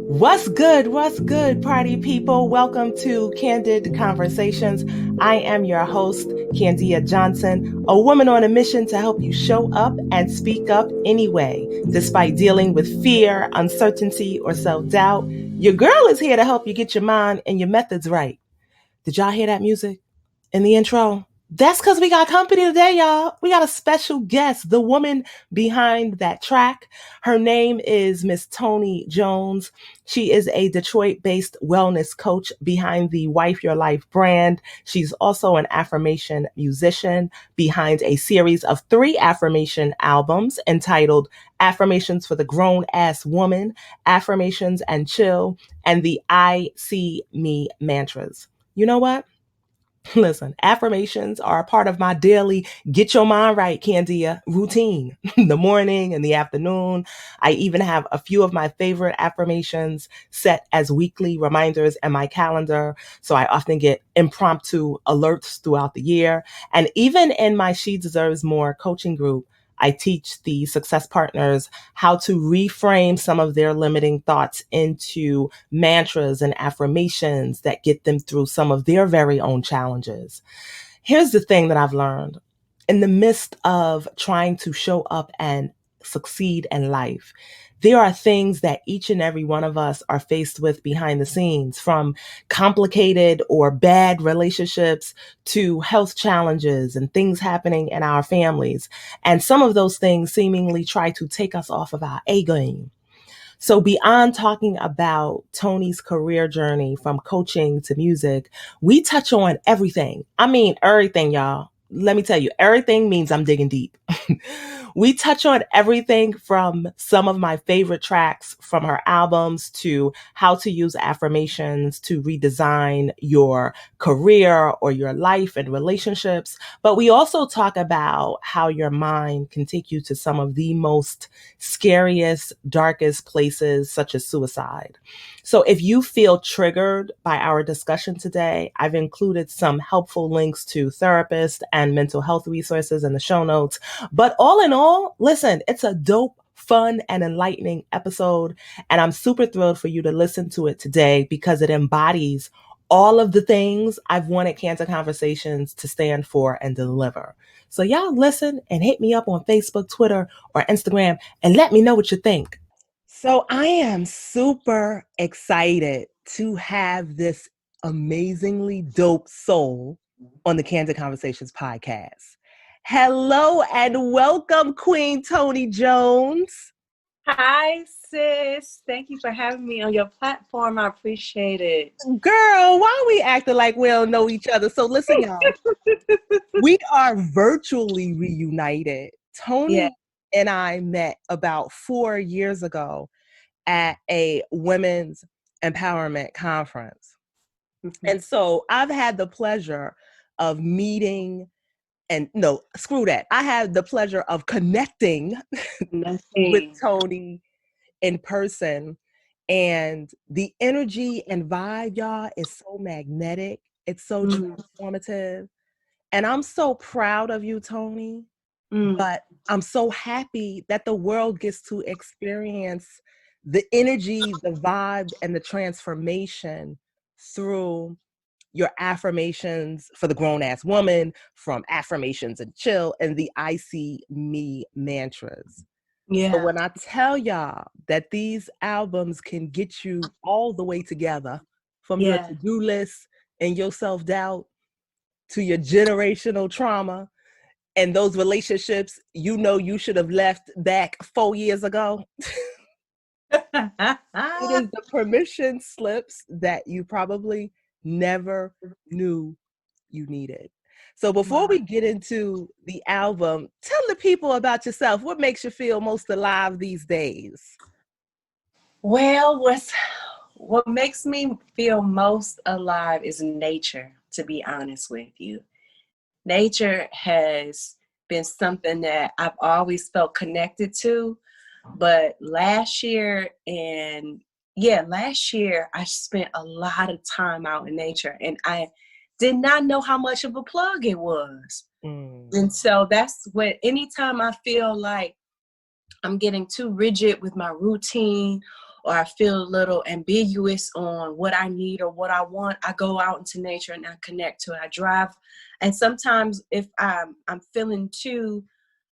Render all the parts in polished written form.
What's good, party people? Welcome to Candid Conversations. I am your host, Candia Johnson, a woman on a mission to help you show up and speak up anyway, despite dealing with fear, uncertainty, or self-doubt. Your girl is here to help you get your mind and your methods right. Did y'all hear that music in the intro? That's because we got company today, y'all. We got a special guest, the woman behind that track. Her name is Miss Toni Jones. She is a Detroit-based wellness coach behind the Wife Your Life brand. She's also an affirmation musician behind a series of 3 affirmation albums entitled Affirmations for the Grown Ass Woman, Affirmations and Chill, and the I See Me mantras. You know what? Listen, affirmations are a part of my daily get your mind right, Candia, routine. The morning and the afternoon. I even have a few of my favorite affirmations set as weekly reminders in my calendar. So I often get impromptu alerts throughout the year. And even in my She Deserves More coaching group, I teach the success partners how to reframe some of their limiting thoughts into mantras and affirmations that get them through some of their very own challenges. Here's the thing that I've learned in the midst of trying to show up and succeed in life. There are things that each and every one of us are faced with behind the scenes, from complicated or bad relationships to health challenges and things happening in our families. And some of those things seemingly try to take us off of our A game. So beyond talking about Toni's career journey from coaching to music, we touch on everything. I mean, everything, y'all. Let me tell you, everything means I'm digging deep. We touch on everything from some of my favorite tracks from her albums to how to use affirmations to redesign your career or your life and relationships. But we also talk about how your mind can take you to some of the most scariest, darkest places, such as suicide. So if you feel triggered by our discussion today, I've included some helpful links to therapists and mental health resources in the show notes. But all in all, listen, it's a dope, fun, and enlightening episode. And I'm super thrilled for you to listen to it today because it embodies all of the things I've wanted Cancer Conversations to stand for and deliver. So y'all listen and hit me up on Facebook, Twitter, or Instagram and let me know what you think. So I am super excited to have this amazingly dope soul on the Candid Conversations podcast. Hello and welcome, Queen Toni Jones. Hi, sis. Thank you for having me on your platform. I appreciate it. Girl, why are we acting like we don't know each other? So listen, y'all, we are virtually reunited. Toni Yeah. and I met about 4 years ago at a women's empowerment conference. And so I've had the pleasure of meeting and no, screw that. I had the pleasure of connecting with Toni in person. And the energy and vibe, y'all, is so magnetic. It's so transformative. And I'm so proud of you, Toni. But I'm so happy that the world gets to experience the energy, the vibe, and the transformation through your affirmations for the grown ass woman, from Affirmations and Chill, and the I See Me mantras. Yeah. So when I tell y'all that these albums can get you all the way together, from your to-do list and your self-doubt to your generational trauma and those relationships you know you should have left back 4 years ago. It is the permission slips that you probably never knew you needed. So before we get into the album, tell the people about yourself. What makes you feel most alive these days? Well, what makes me feel most alive is nature, to be honest with you. Nature has been something that I've always felt connected to. But last year I spent a lot of time out in nature, and I did not know how much of a plug it was. And so that's what, anytime I feel like I'm getting too rigid with my routine, or I feel a little ambiguous on what I need or what I want, I go out into nature and I connect to it. I drive. And sometimes if I'm feeling too,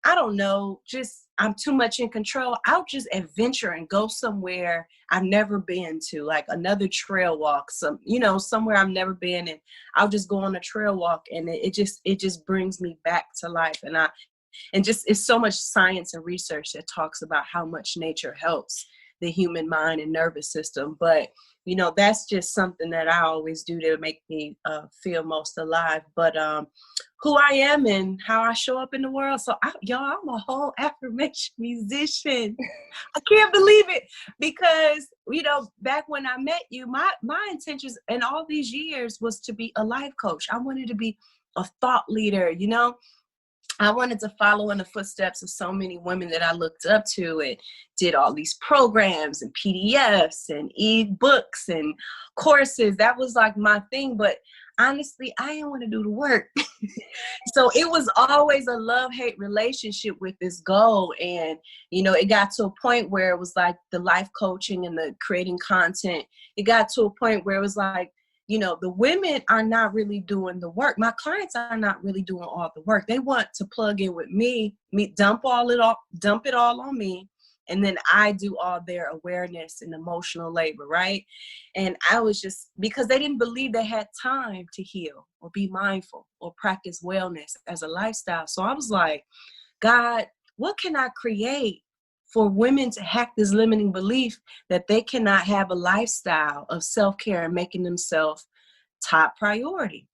I don't know, just I'm too much in control, I'll just adventure and go somewhere I've never been to, like another trail walk, somewhere I've never been, and I'll just go on a trail walk, and it just brings me back to life. And just it's so much science and research that talks about how much nature helps the human mind and nervous system. But that's just something that I always do to make me feel most alive. But who I am and how I show up in the world. So I'm a whole affirmation musician. I can't believe it, because back when I met you, my intentions in all these years was to be a life coach. I wanted to be a thought leader. I wanted to follow in the footsteps of so many women that I looked up to, and did all these programs and PDFs and e-books and courses. That was like my thing. But honestly, I didn't want to do the work. So it was always a love-hate relationship with this goal. And, it got to a point where it was like the life coaching and the creating content. It got to a point where it was like, the women are not really doing the work. My clients are not really doing all the work. They want to plug in with me, dump it all on me. And then I do all their awareness and emotional labor, right? And I was just, because they didn't believe they had time to heal or be mindful or practice wellness as a lifestyle. So I was like, God, what can I create for women to hack this limiting belief that they cannot have a lifestyle of self-care and making themselves top priority?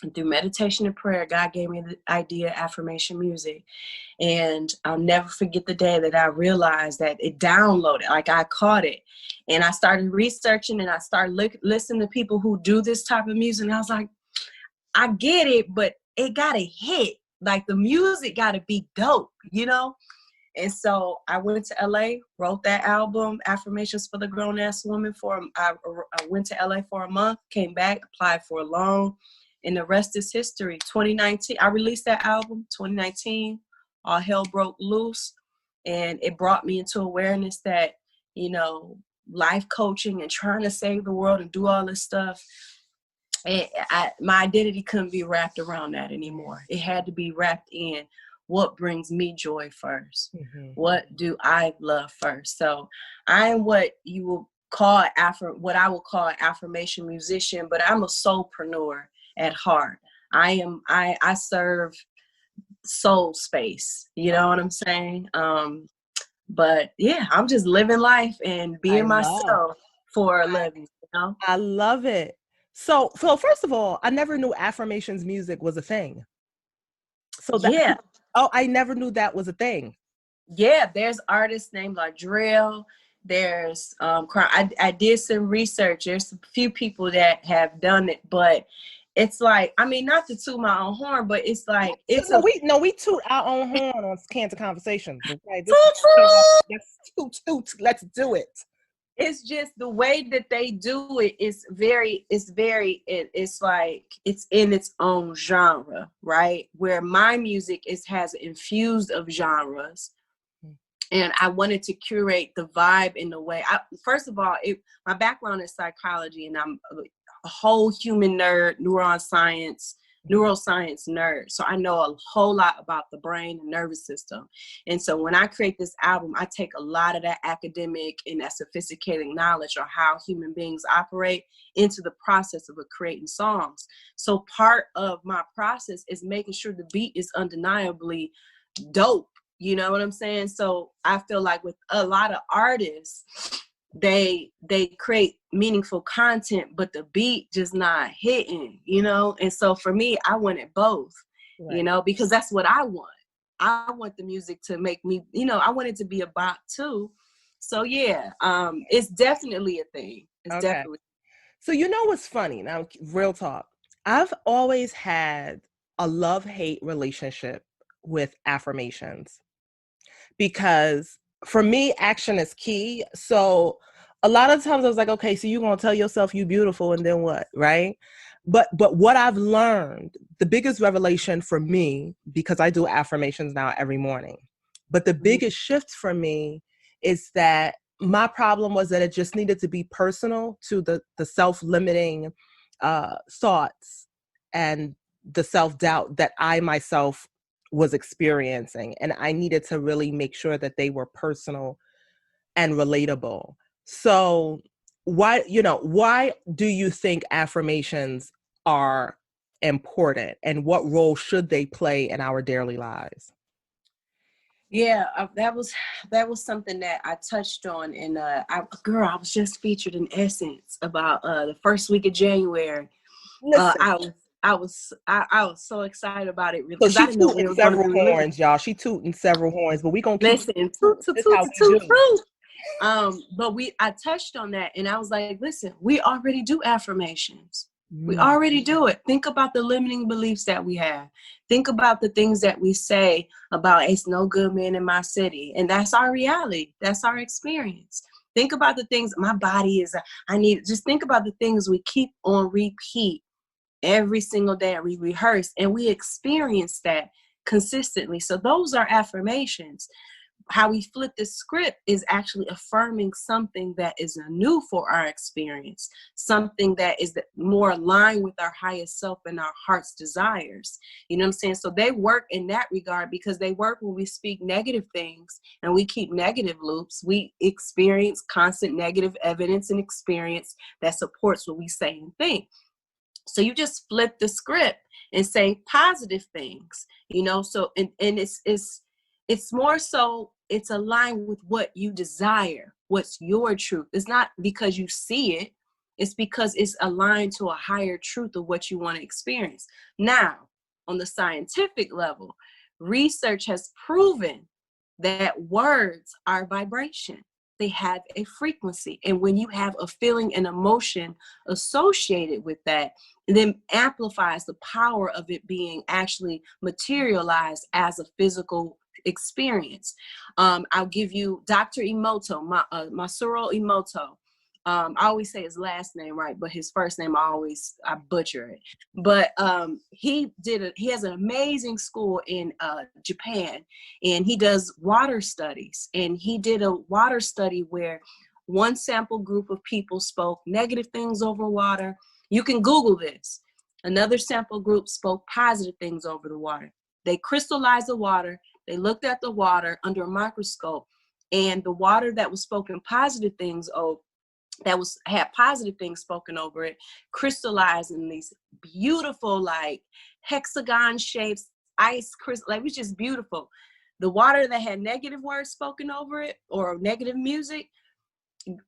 And through meditation and prayer, God gave me the idea of affirmation music. And I'll never forget the day that I realized that it downloaded, like I caught it. And I started researching, and I started listening to people who do this type of music. And I was like, I get it, but it got to hit. Like the music got to be dope, And so I went to LA, wrote that album, Affirmations for the Grown Ass Woman. I went to LA for a month, came back, applied for a loan, and the rest is history. 2019, I released that album. 2019, all hell broke loose, and it brought me into awareness that, life coaching and trying to save the world and do all this stuff, my identity couldn't be wrapped around that anymore. It had to be wrapped in what brings me joy first. Mm-hmm. What do I love first? So I am what you will call what I will call an affirmation musician, but I'm a soulpreneur at heart. I serve soul space. You know what I'm saying? But yeah, I'm just living life and being myself for a living. I love it. So first of all, I never knew affirmations music was a thing. So yeah. Oh, I never knew that was a thing. Yeah, there's artists named like Drill. There's I did some research. There's a few people that have done it, but it's like, I mean, not to toot my own horn, but it's like we toot our own horn on Candid Conversations. Okay, let's do it. It's just the way that they do it is it's like it's in its own genre, right? Where my music has infused of genres. And I wanted to curate the vibe in the way. First of all, my background is psychology, and I'm a whole human nerd, neuroscience nerd. So I know a whole lot about the brain and nervous system. And so when I create this album, I take a lot of that academic and that sophisticated knowledge on how human beings operate into the process of creating songs. So part of my process is making sure the beat is undeniably dope. You know what I'm saying? So I feel like with a lot of artists, they create meaningful content, but the beat just not hitting, And so for me, I wanted both, right. Because that's what I want. I want the music to make me, I want it to be a bop too. So yeah, it's definitely a thing. It's okay. Definitely. So what's funny? Now, real talk. I've always had a love-hate relationship with affirmations, because for me, action is key. So a lot of times I was like, okay, so you're going to tell yourself you're beautiful and then what, right? But what I've learned, the biggest revelation for me, because I do affirmations now every morning, but the biggest shift for me is that my problem was that it just needed to be personal to the self-limiting thoughts and the self-doubt that I myself was experiencing. And I needed to really make sure that they were personal and relatable. So why do you think affirmations are important, and what role should they play in our daily lives? Yeah, that was something that I touched on in I was just featured in Essence about the first week of January. Listen, I was so excited about it so because I she didn't know when tooting it was going to several be released. horns, y'all. She tooting several horns, but we gonna keep Listen, toot toot this toot how toot we toot do. toot. But I touched on that, and I was like, listen, we already do affirmations. We already do it. Think about the limiting beliefs that we have. Think about the things that we say about it's no good man in my city. And that's our reality. That's our experience. Think about the things my body is, just think about the things we keep on repeat every single day. We rehearse and we experience that consistently. So those are affirmations. How we flip the script is actually affirming something that is new for our experience, something that is more aligned with our highest self and our heart's desires. You know what I'm saying? So they work in that regard because they work when we speak negative things and we keep negative loops. We experience constant negative evidence and experience that supports what we say and think. So you just flip the script and say positive things, so and it's more so it's aligned with what you desire, what's your truth. It's not because you see it, it's because it's aligned to a higher truth of what you want to experience. Now, on the scientific level, research has proven that words are vibration. They have a frequency. And when you have a feeling and emotion associated with that, it then amplifies the power of it being actually materialized as a physical experience. I'll give you Dr. Emoto, Masuro Emoto. I always say his last name right, but his first name I butcher it. But he has an amazing school in Japan, and he does water studies. And he did a water study where one sample group of people spoke negative things over water. You can Google this. Another sample group spoke positive things over the water. They crystallized the water. They looked at the water under a microscope, and the water that was spoken positive things had positive things spoken over it, crystallized in these beautiful like hexagon shapes, ice crystal, like it was just beautiful. The water that had negative words spoken over it or negative music,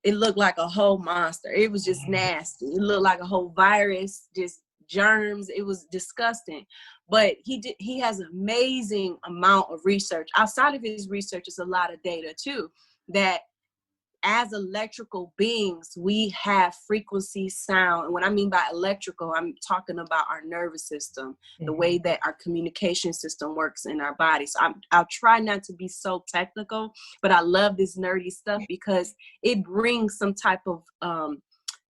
it looked like a whole monster. It was just nasty. It looked like a whole virus, just germs. It was disgusting. But he has an amazing amount of research. Outside of his research, is a lot of data too, that as electrical beings, we have frequency, sound. And what I mean by electrical, I'm talking about our nervous system, the way that our communication system works in our body. So I'll try not to be so technical, but I love this nerdy stuff because it brings some type of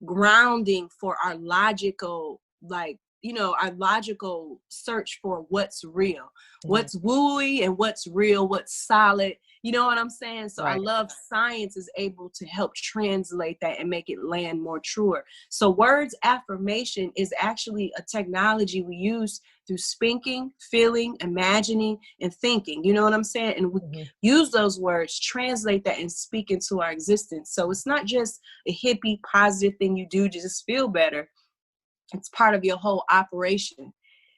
grounding for our logical, our logical search for what's real, what's wooey and what's real, what's solid. You know what I'm saying? So right. I love science is able to help translate that and make it land more truer. So words affirmation is actually a technology we use through speaking, feeling, imagining, and thinking. You know what I'm saying? And we use those words, translate that, and speak into our existence. So it's not just a hippie positive thing you do to just feel better. It's part of your whole operation.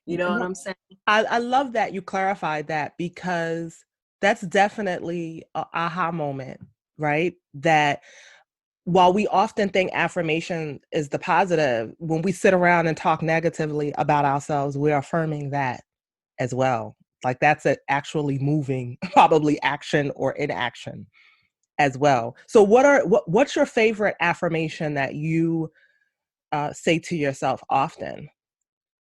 You know what I'm saying? I love that you clarified that, because that's definitely an aha moment, right? That while we often think affirmation is the positive, when we sit around and talk negatively about ourselves, we're affirming that as well. Like that's actually moving, probably action or inaction as well. So what's your favorite affirmation that you say to yourself often?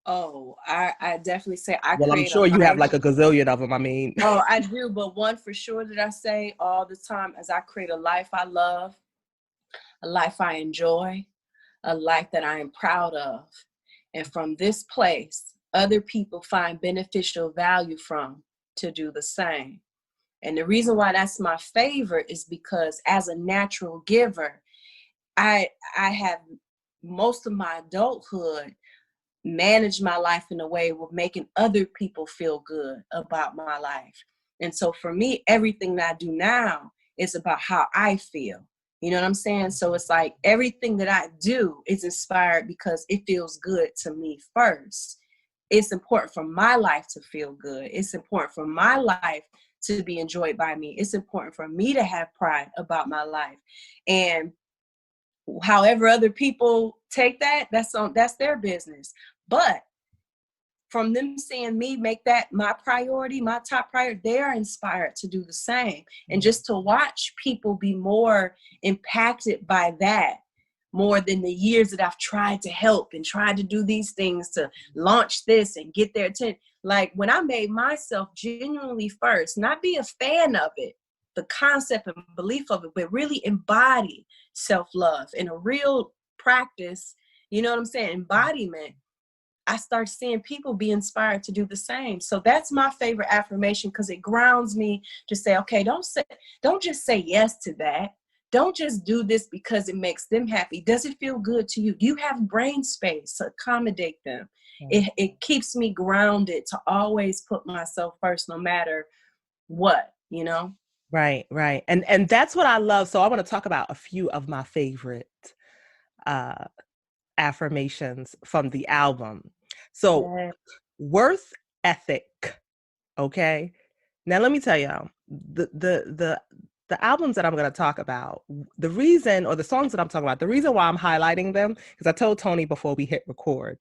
Oh, I definitely say Well, I'm sure you have like a gazillion of them. I mean, oh, I do, but one for sure that I say all the time is I create a life I love, a life I enjoy, a life that I am proud of. And from this place, other people find beneficial value from to do the same. And the reason why that's my favorite is because as a natural giver, I have most of my adulthood managed my life in a way of making other people feel good about my life. And so for me, everything that I do now is about how I feel. You know what I'm saying? So it's like everything that I do is inspired because it feels good to me first. It's important for my life to feel good. It's important for my life to be enjoyed by me. It's important for me to have pride about my life. And however other people take that, that's their business. But from them seeing me make that my priority, my top priority, they're inspired to do the same. And just to watch people be more impacted by that, more than the years that I've tried to help and tried to do these things to launch this and get their attention. Like when I made myself genuinely first, not be a fan of it, the concept and belief of it, but really embody self-love in a real practice, you know what I'm saying? Embodiment. I start seeing people be inspired to do the same. So that's my favorite affirmation because it grounds me to say, okay, don't just say yes to that. Don't just do this because it makes them happy. Does it feel good to you? Do you have brain space to accommodate them? It keeps me grounded to always put myself first, no matter what, you know? Right, right. And that's what I love. So I want to talk about a few of my favorite affirmations from the album. So Yeah. worth ethic. Okay. Now let me tell y'all, the albums that I'm going to talk about, the reason, or the songs that I'm talking about, the reason why I'm highlighting them, because I told Toni before we hit record,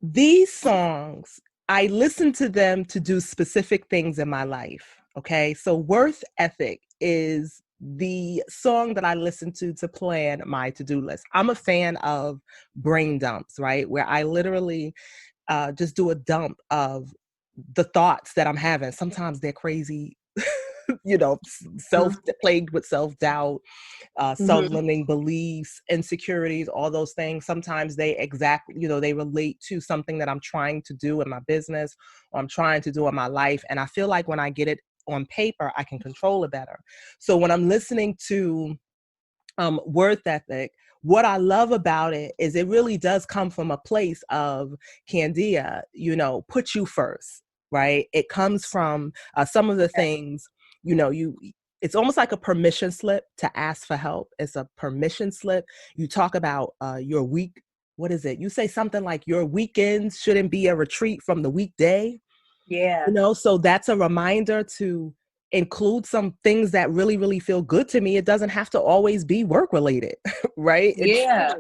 these songs, I listen to them to do specific things in my life. Okay. So worth ethic is the song that I listen to plan my to-do list. I'm a fan of brain dumps, right? Where I literally just do a dump of the thoughts that I'm having. Sometimes they're crazy, plagued with self-doubt, self-limiting beliefs, insecurities, all those things. Sometimes they relate to something that I'm trying to do in my business or I'm trying to do in my life. And I feel like when I get it on paper, I can control it better. So when I'm listening to worth ethic, what I love about it is it really does come from a place of Candia, put you first, right? It comes from some of the things, it's almost like a permission slip to ask for help. It's a permission slip. You talk about your week. What is it? You say something like your weekends shouldn't be a retreat from the weekday. Yeah. So that's a reminder to include some things that really, really feel good to me. It doesn't have to always be work related, right? Yeah.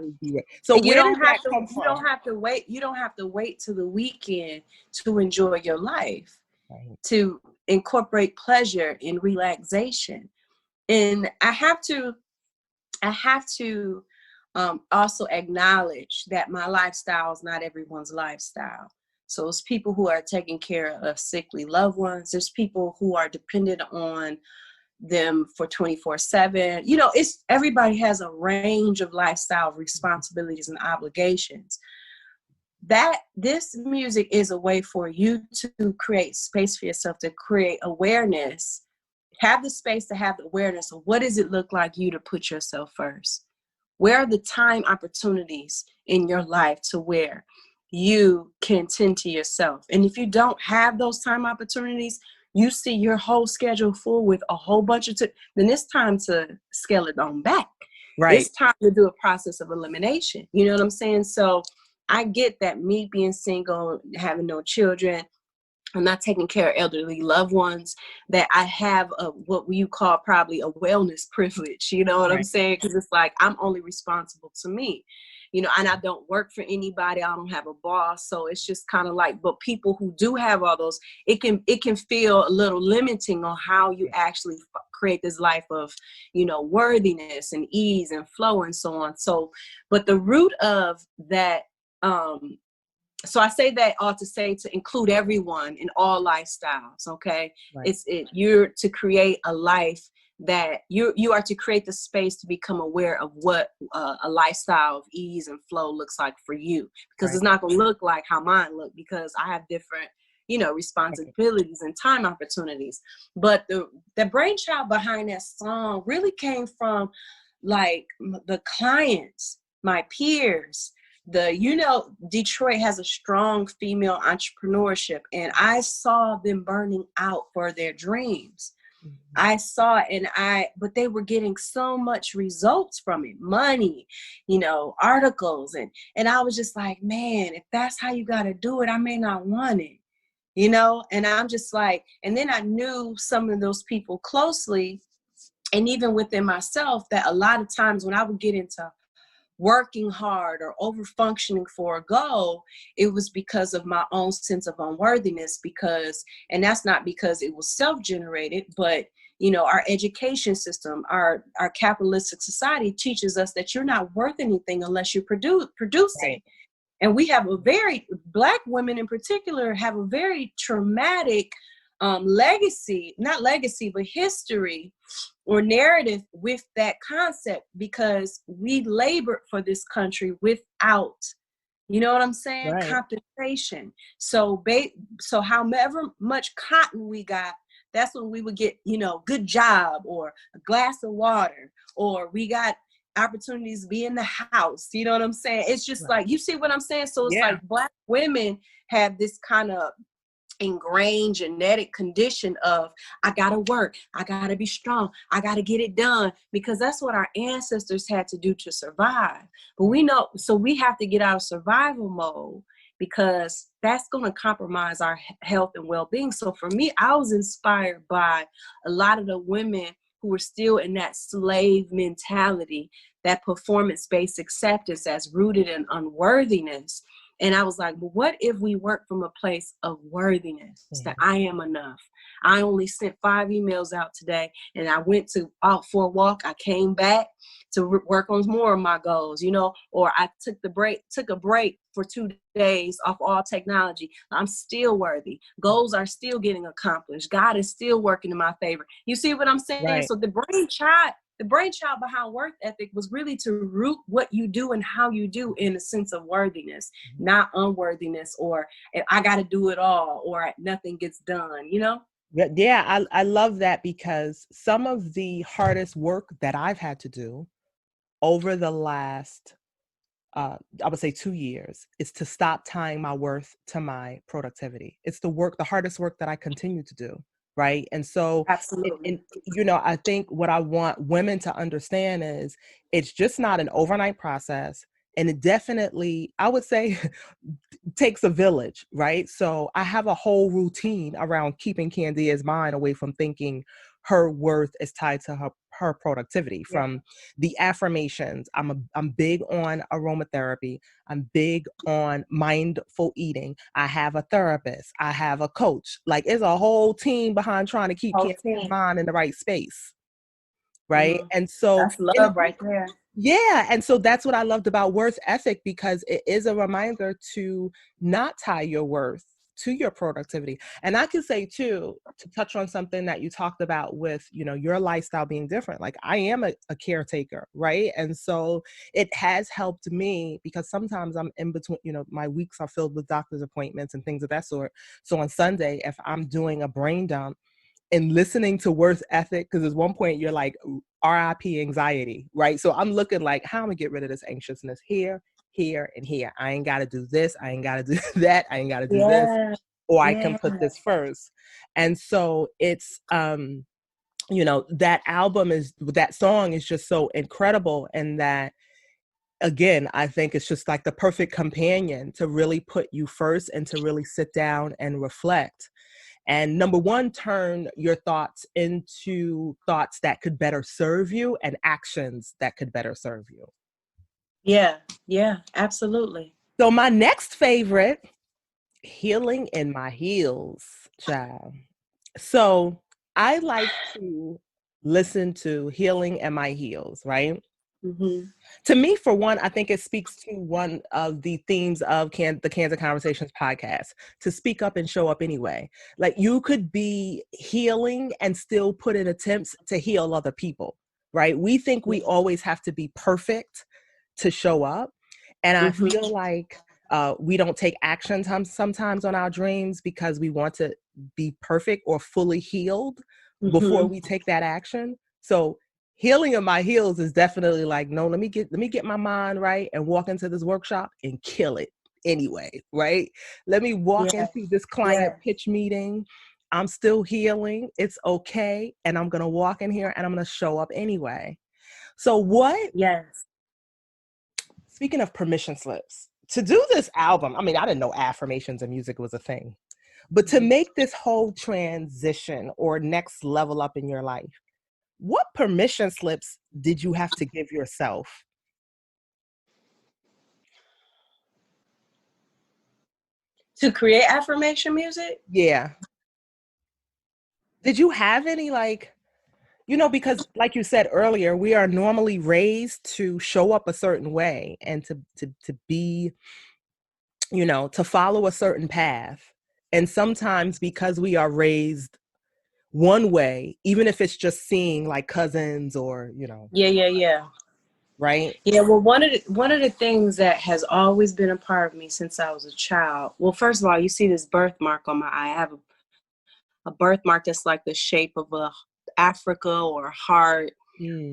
So And where did that come you from? don't have to wait. You don't have to wait till the weekend to enjoy your life, Right. to incorporate pleasure and relaxation. And I have to also acknowledge that my lifestyle is not everyone's lifestyle. So it's people who are taking care of sickly loved ones. There's people who are dependent on them for 24/7. It's everybody has a range of lifestyle responsibilities and obligations. That this music is a way for you to create space for yourself, to create awareness, have the space to have the awareness of what does it look like you to put yourself first. Where are the time opportunities in your life to where you can tend to yourself? And if you don't have those time opportunities, you see your whole schedule full with a whole bunch of then it's time to scale it on back. Right. It's time to do a process of elimination. You know what I'm saying? So I get that, me being single, having no children, I'm not taking care of elderly loved ones, that I have what you call probably a wellness privilege. You know what I'm saying? Because it's like I'm only responsible to me, and I don't work for anybody. I don't have a boss. So it's just kind of like, but people who do have all those, it can feel a little limiting on how you actually create this life of, worthiness and ease and flow and so on. So, but the root of that, so I say that all to say to include everyone in all lifestyles. Okay. Right. You're to create a life that you are to create the space to become aware of what a lifestyle of ease and flow looks like for you, because it's not going to look like how mine look, because I have different responsibilities and time opportunities. But the brainchild behind that song really came from like the clients, my peers. Detroit has a strong female entrepreneurship, and I saw them burning out for their dreams. I saw but they were getting so much results from it, money, articles. And I was just like, man, if that's how you got to do it, I may not want it, and I'm just like, and then I knew some of those people closely. And even within myself, that a lot of times when I would get into working hard or over functioning for a goal, it was because of my own sense of unworthiness, and that's not because it was self-generated, but our education system, our capitalistic society teaches us that you're not worth anything unless you're producing. Right. And we have Black women in particular have a very traumatic not legacy, but history or narrative with that concept, because we labored for this country without, you know what I'm saying, Right. compensation. So however much cotton we got, that's when we would get, good job or a glass of water, or we got opportunities to be in the house. You know what I'm saying? It's just Right. like, you see what I'm saying? So it's Yeah. like Black women have this kind of ingrained genetic condition of, I gotta work, I gotta be strong, I gotta get it done, because that's what our ancestors had to do to survive. But we know, so we have to get out of survival mode, because that's going to compromise our health and well-being. So for me, I was inspired by a lot of the women who were still in that slave mentality, that performance-based acceptance that's rooted in unworthiness. And I was like, well, what if we work from a place of worthiness, that I am enough? I only sent 5 emails out today, and I went out for a walk. I came back to work on more of my goals, or I took a break for 2 days off all technology. I'm still worthy. Goals are still getting accomplished. God is still working in my favor. You see what I'm saying? Right. So the brainchild behind work ethic was really to root what you do and how you do in a sense of worthiness, not unworthiness, or I got to do it all, or nothing gets done, Yeah, I love that, because some of the hardest work that I've had to do over the last, I would say 2 years, is to stop tying my worth to my productivity. It's the hardest work that I continue to do. Right. And so, Absolutely. I think what I want women to understand is it's just not an overnight process. And it definitely, I would say, takes a village, right? So I have a whole routine around keeping Candia's mind away from thinking her worth is tied to her productivity. Yeah. From the affirmations, I'm big on aromatherapy. I'm big on mindful eating. I have a therapist. I have a coach. Like, it's a whole team behind trying to keep Candia's mind in the right space, right? And so that's love right there. Yeah. And so that's what I loved about worth ethic, because it is a reminder to not tie your worth to your productivity. And I can say too, to touch on something that you talked about with, your lifestyle being different. Like, I am a caretaker, right? And so it has helped me, because sometimes I'm in between, my weeks are filled with doctor's appointments and things of that sort. So on Sunday, if I'm doing a brain dump, and listening to worth ethic, because at one point you're like, RIP anxiety, right? So I'm looking like, how am I gonna get rid of this anxiousness here, here, and here? I ain't got to do this. I ain't got to do that. I ain't got to do this. Or I can put this first. And so it's, that song is just so incredible. And that, again, I think it's just like the perfect companion to really put you first and to really sit down and reflect. And number one, turn your thoughts into thoughts that could better serve you and actions that could better serve you. Yeah, absolutely. So my next favorite, healing in my heels, child. So I like to listen to Healing in My Heels, right? Mm-hmm. To me, for one, I think it speaks to one of the themes of the Candid Conversations podcast, to speak up and show up anyway. Like, you could be healing and still put in attempts to heal other people, right? We think we always have to be perfect to show up. And I feel like We don't take action sometimes on our dreams because we want to be perfect or fully healed before we take that action. So healing of my heels is definitely like, no, let me get my mind right and walk into this workshop and kill it anyway, right? Let me walk Yeah. into this client pitch meeting. I'm still healing. It's okay. And I'm going to walk in here and I'm going to show up anyway. So what, Yes. speaking of permission slips, to do this album, I mean, I didn't know affirmations and music was a thing, but to make this whole transition or next level up in your life, what permission slips did you have to give yourself? To create affirmation music? Yeah. Did you have any, like, because like you said earlier, we are normally raised to show up a certain way and to be, to follow a certain path. And sometimes because we are raised one way, even if it's just seeing like cousins or, Yeah. right? Yeah, well, one of the things that has always been a part of me since I was a child. Well, first of all, you see this birthmark on my eye. I have a birthmark that's like the shape of a Africa or a heart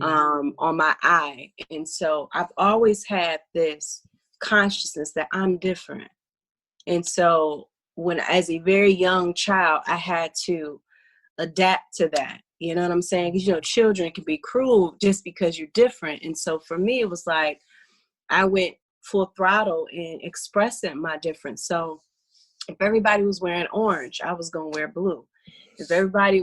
on my eye, and so I've always had this consciousness that I'm different. And so when, as a very young child, I had to adapt to that. You know what I'm saying? Because, children can be cruel just because you're different. And so for me, it was like I went full throttle in expressing my difference. So if everybody was wearing orange, I was going to wear blue. If everybody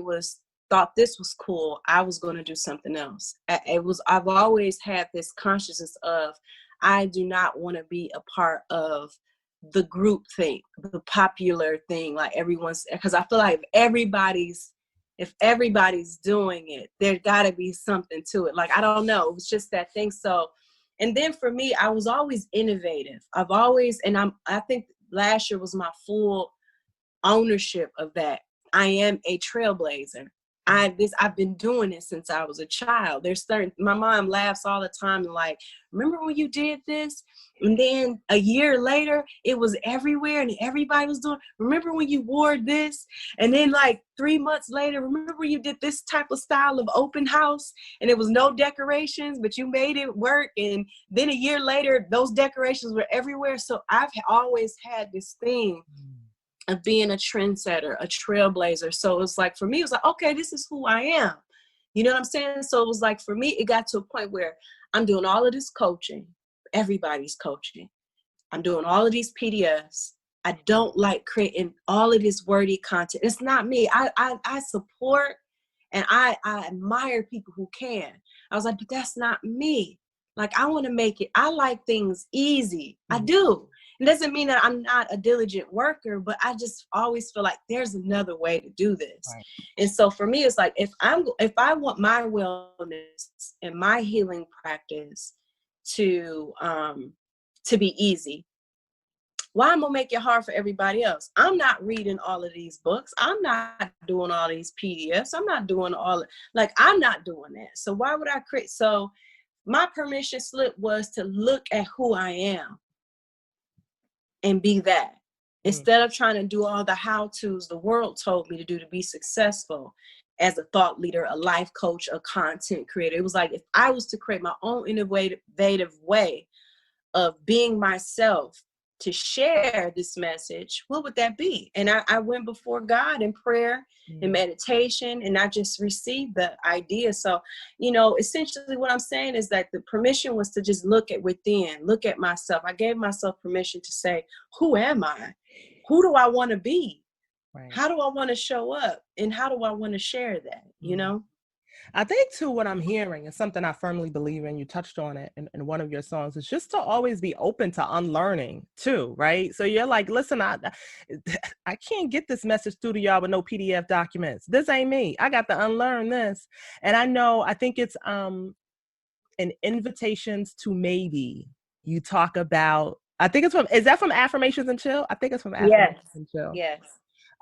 thought this was cool, I was going to do something else. I've always had this consciousness of, I do not want to be a part of the group thing, the popular thing, like everyone's, because I feel like if everybody's doing it, there got to be something to it. Like, I don't know. It was just that thing. So, and then for me, I was always innovative. I think last year was my full ownership of that. I am a trailblazer. I've been doing it since I was a child. My mom laughs all the time and like, remember when you did this? And then a year later, it was everywhere and everybody was doing, remember when you wore this? And then like 3 months later, remember when you did this type of style of open house and it was no decorations, but you made it work. And then a year later, those decorations were everywhere. So I've always had this thing of being a trendsetter, a trailblazer. So it was like, for me, it was like, okay, this is who I am. You know what I'm saying? So it was like, for me, it got to a point where I'm doing all of this coaching. Everybody's coaching. I'm doing all of these PDFs. I don't like creating all of this wordy content. It's not me. I support and I admire people who can. I was like, but that's not me. Like, I want to make it, I like things easy. I do. It doesn't mean that I'm not a diligent worker, but I just always feel like there's another way to do this. Right. And so for me, it's like, if I want my wellness and my healing practice to be easy, why am I gonna make it hard for everybody else? I'm not reading all of these books. I'm not doing all these PDFs. I'm not doing I'm not doing that. So why would I create? So my permission slip was to look at who I am and be that. Instead of trying to do all the how-tos the world told me to do to be successful as a thought leader, a life coach, a content creator. It was like, if I was to create my own innovative way of being myself to share this message, what would that be? And I went before God in prayer and meditation, and I just received the idea. So, essentially what I'm saying is that the permission was to just look at within, look at myself. I gave myself permission to say, who am I? Who do I want to be? Right. How do I want to show up? And how do I want to share that, I think too, what I'm hearing is something I firmly believe in. You touched on it in one of your songs. It's just to always be open to unlearning too, right? So you're like, listen, I can't get this message through to y'all with no PDF documents. This ain't me. I got to unlearn this. And I think it's an invitations to maybe. You talk about, is that from Affirmations and Chill? I think it's from Affirmations and Chill. Yes.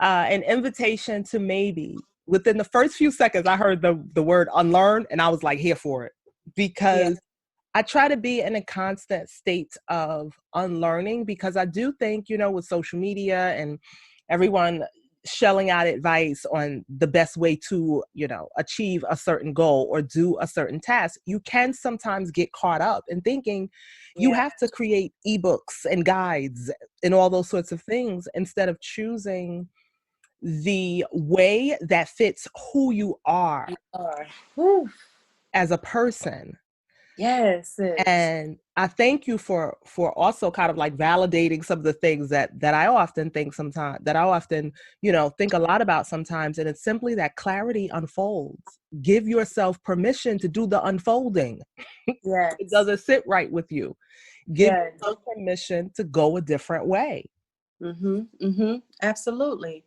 An invitation to maybe. Within the first few seconds, I heard the word unlearn, and I was like, here for it, because I try to be in a constant state of unlearning, because I do think, with social media and everyone shelling out advice on the best way to, achieve a certain goal or do a certain task, you can sometimes get caught up in thinking you Yeah, have to create ebooks and guides and all those sorts of things, instead of choosing the way that fits who you are you are. Whew. as a person. Yes, sis. And I thank you for also kind of like validating some of the things that I often think sometimes, that I often, think a lot about sometimes. And it's simply that clarity unfolds. Give yourself permission to do the unfolding. It Yes. doesn't sit right with you. Give Yes. yourself permission to go a different way. Mm-hmm. Mm-hmm. Absolutely.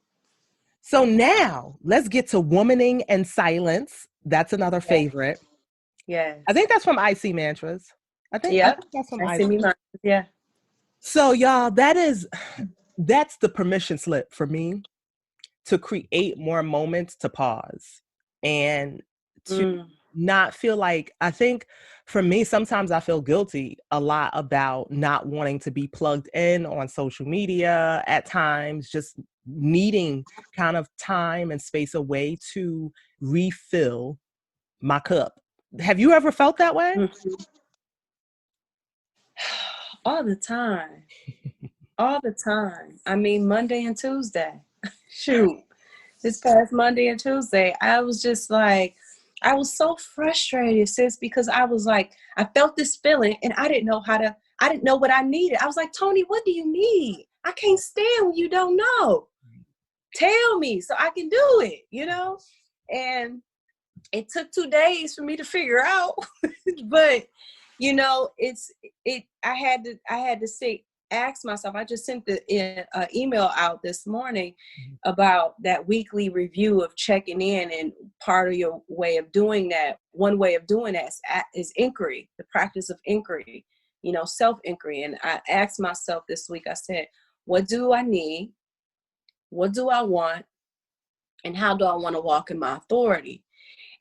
So now let's get to womaning and silence. That's another Yes. favorite. I Yes. think that's from IC Mantras. I Yep. think that's from I IC. see me. Yeah. So y'all, that's the permission slip for me to create more moments to pause and to Mm. not feel like, I think for me, sometimes I feel guilty a lot about not wanting to be plugged in on social media at times, just needing kind of time and space away to refill my cup. Have you ever felt that way? Mhm. All the time. All the time. I mean, Monday and Tuesday. Shoot. This past Monday and Tuesday, I was just like, I was so frustrated, sis, because I was like, I felt this feeling and I didn't know what I needed. I was like, Toni, what do you need? I can't stand when you don't know. Tell me so I can do it. And it took 2 days for me to figure out, but I had to say, ask myself. I just sent the email out this morning about that weekly review of checking in, and part of your way of doing that, one way of doing that is inquiry, the practice of inquiry, self inquiry. And I asked myself this week, I said, what do I need? What do I want? And how do I want to walk in my authority?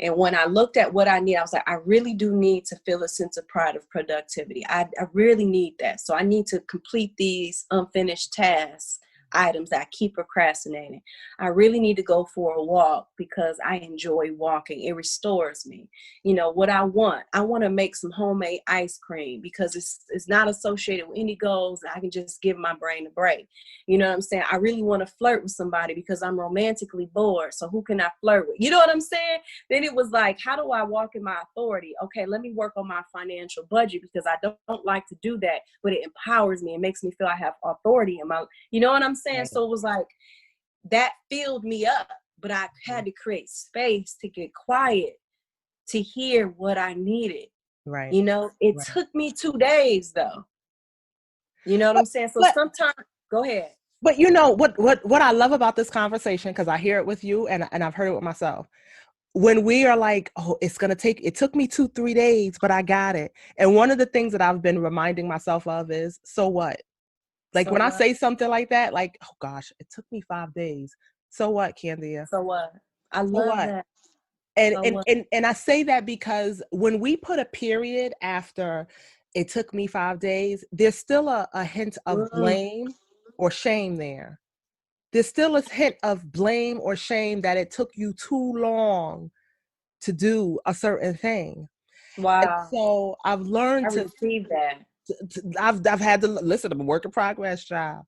And when I looked at what I need, I was like, I really do need to feel a sense of pride of productivity. I really need that. So I need to complete these unfinished tasks, items that I keep procrastinating. I really need to go for a walk because I enjoy walking. It restores me. What I want to make some homemade ice cream because it's not associated with any goals. I can just give my brain a break. You know what I'm saying? I really want to flirt with somebody because I'm romantically bored. So who can I flirt with? You know what I'm saying? Then it was like, how do I walk in my authority? Okay, let me work on my financial budget because I don't like to do that, but it empowers me and makes me feel I have authority in my, you know what I'm saying? Right. So it was like, that filled me up, but I had to create space to get quiet, to hear what I needed. Right. It Right. took me 2 days though. You know what But, I'm saying? So but sometimes, go ahead. But what I love about this conversation, because I hear it with you and I've heard it with myself. When we are like, oh, it took me 2-3 days, but I got it. And one of the things that I've been reminding myself of is, so what? Like So when I what? say something like that, like, oh gosh, it took me 5 days. So what, Candia? So what? I So love what? that. And So and what? and and I say that because when we put a period after it took me 5 days, there's still a hint of Mm, blame or shame there. There's still a hint of blame or shame that it took you too long to do a certain thing. And wow. so I've I learned received that. I've had to listen. I'm a work in progress, child.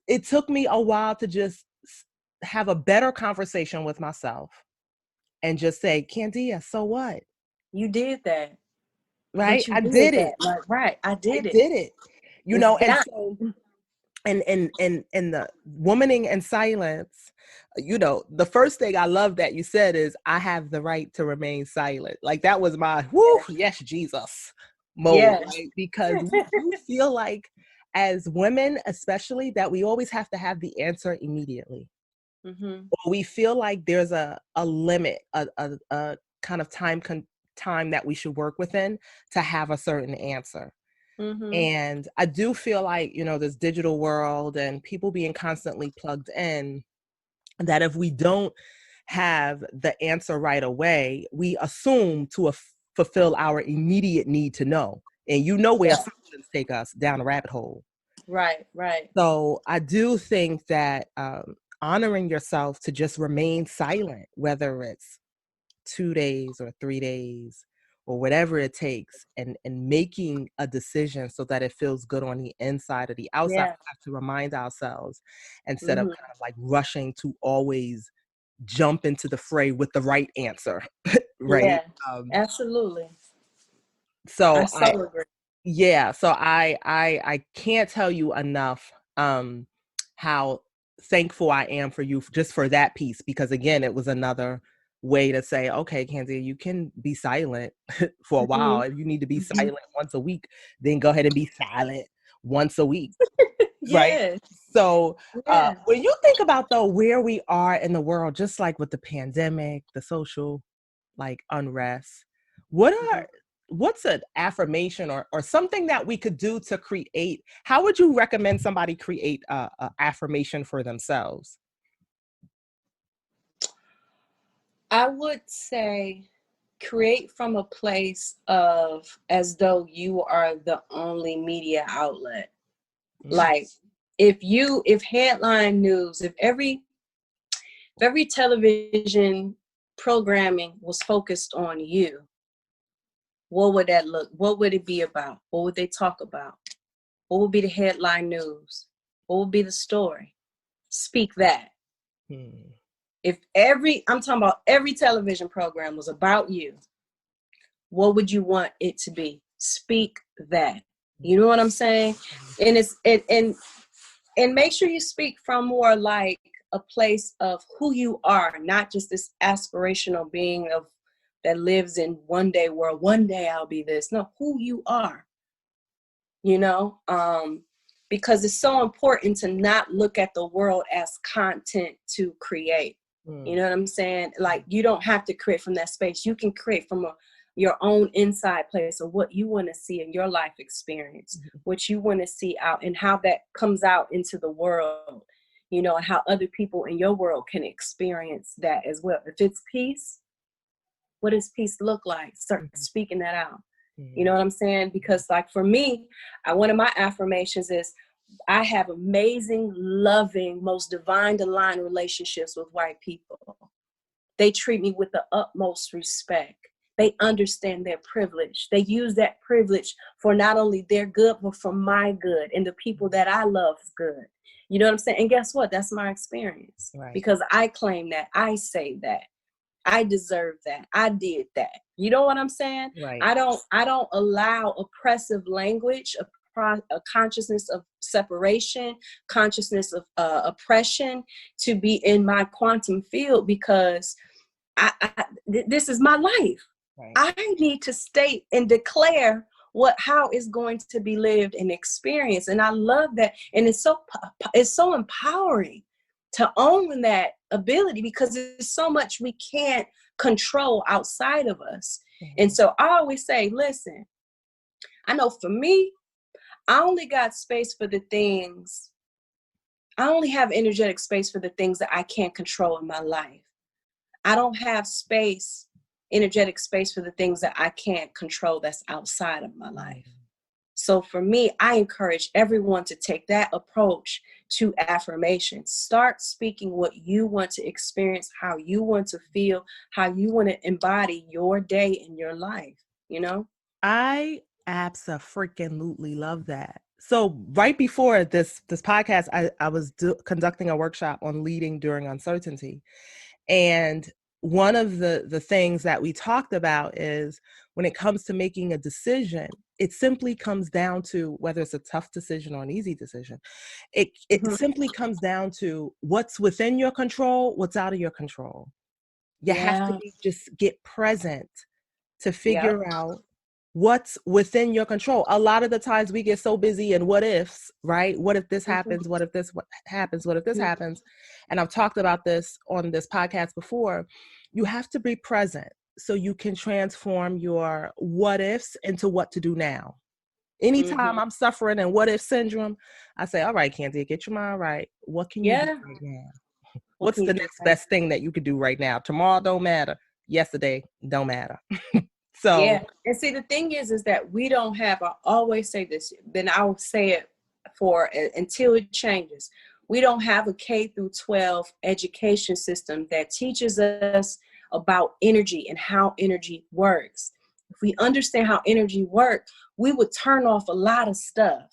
It took me a while to just have a better conversation with myself and just say, Candia, so what? You did that. Right? But you I did did that. it. Like, right. I I did it. did it. It's And done. so and the womaning and silence, the first thing I love that you said is, I have the right to remain silent. Like that was my whoo, yes, Jesus mode, Yes. right? Because we do feel like, as women especially, that we always have to have the answer immediately. Mm-hmm. Or we feel like there's a limit, a kind of time that we should work within to have a certain answer. Mm-hmm. And I do feel like, this digital world and people being constantly plugged in, that if we don't have the answer right away, we assume to fulfill our immediate need to know. and you know where Yeah. assumptions take us down a rabbit hole. Right, right. So I do think that honoring yourself to just remain silent, whether it's 2 days or 3 days or whatever it takes, and making a decision so that it feels good on the inside or the outside. Yeah. We have to remind ourselves instead of Hmm. kind of like rushing to always jump into the fray with the right answer, right? Yeah, absolutely. I So so agree. yeah, so I can't tell you enough how thankful I am for you just for that piece, because again, it was another way to say, okay, Candia, you can be silent for a while. Hmm. If you need to be Hmm. silent once a week, then go ahead and be silent once a week, right? Yes. So Yeah. when you think about though where we are in the world, just like with the pandemic, the social like unrest, what Mhm. are what's an affirmation or something that we could do to create? How would you recommend somebody create a affirmation for themselves? I would say create from a place of as though you are the only media outlet. Mm, Like if headline news, if every television programming was focused on you, what would that look? What would it be about? What would they talk about? What would be the headline news? What would be the story? Speak that. mm, If I'm talking about every television program was about you, what would you want it to be? Speak that. You know what I'm saying? And and make sure you speak from more like a place of who you are, not just this aspirational being of that lives in one day world. One day I'll be this. No, who you are. You know, because it's so important to not look at the world as content to create. You mm, know what I'm saying? Like you don't have to create from that space. You can create from your own inside place of what you want to see in your life experience, mm, what you want to see out, and how that comes out into the world. You know, and how other people in your world can experience that as well. If it's peace, what does peace look like? Start mm, speaking that out. You mm, know what I'm saying? Because like for me, one of my affirmations is I have amazing, loving, most divine aligned relationships with white people. They treat me with the utmost respect. They understand their privilege. They use that privilege for not only their good, but for my good and the people that I love's good. You know what I'm saying? And guess what? That's my experience right, because I claim that. I say that. I deserve that. I did that. You know what I'm saying? right. I don't allow oppressive language, a consciousness of separation, consciousness of oppression to be in my quantum field because this is my life. Right. I need to state and declare how it's going to be lived and experienced. And I love that. And it's so empowering to own that ability because there's so much we can't control outside of us. And Mhm, so I always say, listen, I know for me, I only got space for the things, I only have energetic space for the things that I can't control in my life. I don't have space, energetic space for the things that I can't control that's outside of my life. mm. So for me, I encourage everyone to take that approach to affirmation. Start speaking what you want to experience, how you want to feel, how you want to embody your day in your life, you know? I abso-freaking-lutely love that. So right before this podcast, I was conducting a workshop on leading during uncertainty. And one of the things that we talked about is when it comes to making a decision, it simply comes down to whether it's a tough decision or an easy decision. It Mhm. simply comes down to what's within your control, what's out of your control. You have to Yeah. just get present to Yep. figure out what's within your control. A lot of the times we get so busy in what ifs, right? What if this Mhm. happens? What if this happens? What if this Mhm. happens? And I've talked about this on this podcast before. You have to be present so you can transform your what ifs into what to do now. Anytime Mhm. I'm suffering in what if syndrome, I say, all right, Candy, get your mind right. What can you do Yeah. right now? What What's can you the do next right best thing that you could do right now? Tomorrow don't matter. Yesterday don't matter. So Yeah. And see, the thing is that we don't have, I always say this, then I'll say it for until it changes. We don't have a K through 12 education system that teaches us about energy and how energy works. If we understand how energy works, we would turn off a lot of stuff.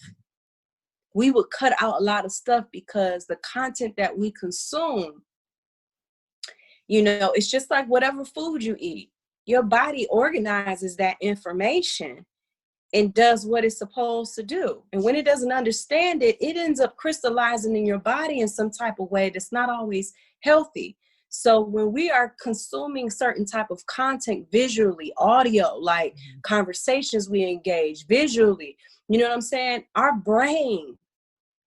We would cut out a lot of stuff because the content that we consume, it's just like whatever food you eat. Your body organizes that information and does what it's supposed to do. And when it doesn't understand it, it ends up crystallizing in your body in some type of way that's not always healthy. So when we are consuming certain type of content visually, audio, like conversations we engage visually, you know what I'm saying? Our brain,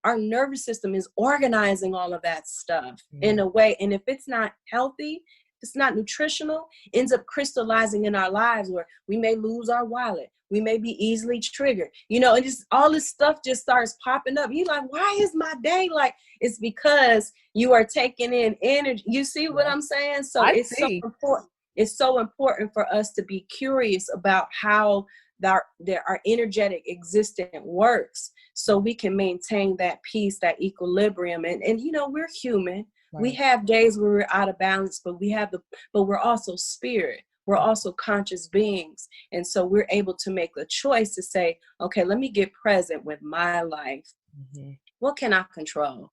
our nervous system is organizing all of that stuff in a way. And if it's not healthy, it's not nutritional, ends up crystallizing in our lives where we may lose our wallet. We may be easily triggered, and just all this stuff just starts popping up. You're like, why is my day like? It's because you are taking in energy. You see what I'm saying? So I it's so see. important. It's so important for us to be curious about how our energetic existence works, so we can maintain that peace, that equilibrium. And we're human. Right. We have days where we're out of balance, but we're also spirit. We're also conscious beings. And so we're able to make a choice to say, okay, let me get present with my life. Mm-hmm. What can I control?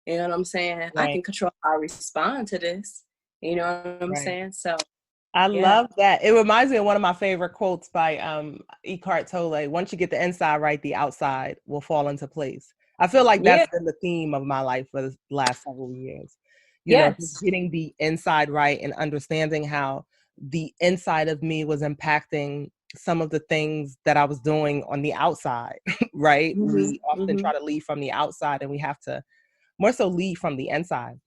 You know what I'm saying? Right. I can control how I respond to this. You know what I'm saying? So I love that. It reminds me of one of my favorite quotes by Eckhart Tolle. Once you get the inside right, the outside will fall into place. I feel like that's been the theme of my life for the last several years. Getting the inside right and understanding how the inside of me was impacting some of the things that I was doing on the outside, right? Mm-hmm. We often try to lead from the outside, and we have to more so lead from the inside.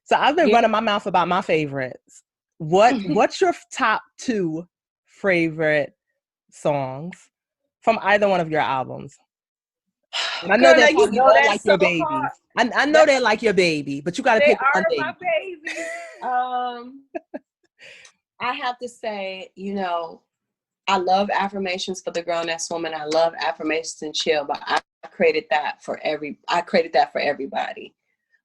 So I've been running my mouth about my favorites. What's your top 2 favorite songs from either one of your albums? And I know they're probably all like your baby. I know they're like your baby, but you got to pick one baby. They are my baby. I have to say, I love Affirmations for the Grown-Ass Woman. I love Affirmations and Chill, but I created that for everybody.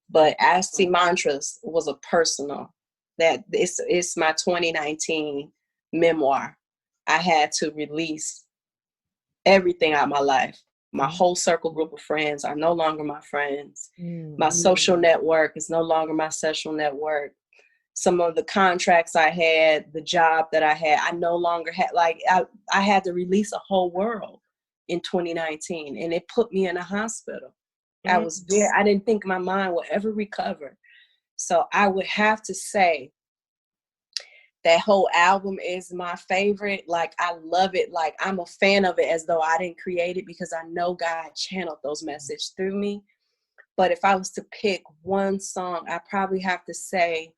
But Ask See Mantras was a personal, that it's my 2019 memoir. I had to release everything out of my life. My whole circle group of friends are no longer my friends. My social network is no longer my social network. Some of the contracts I had, the job that I had, I no longer had. Like I had to release a whole world in 2019, and it put me in a hospital. I was there. I didn't think my mind would ever recover. So I would have to say that whole album is my favorite. Like, I love it. Like, I'm a fan of it as though I didn't create it, because I know God channeled those messages through me. But if I was to pick one song, I probably have to say,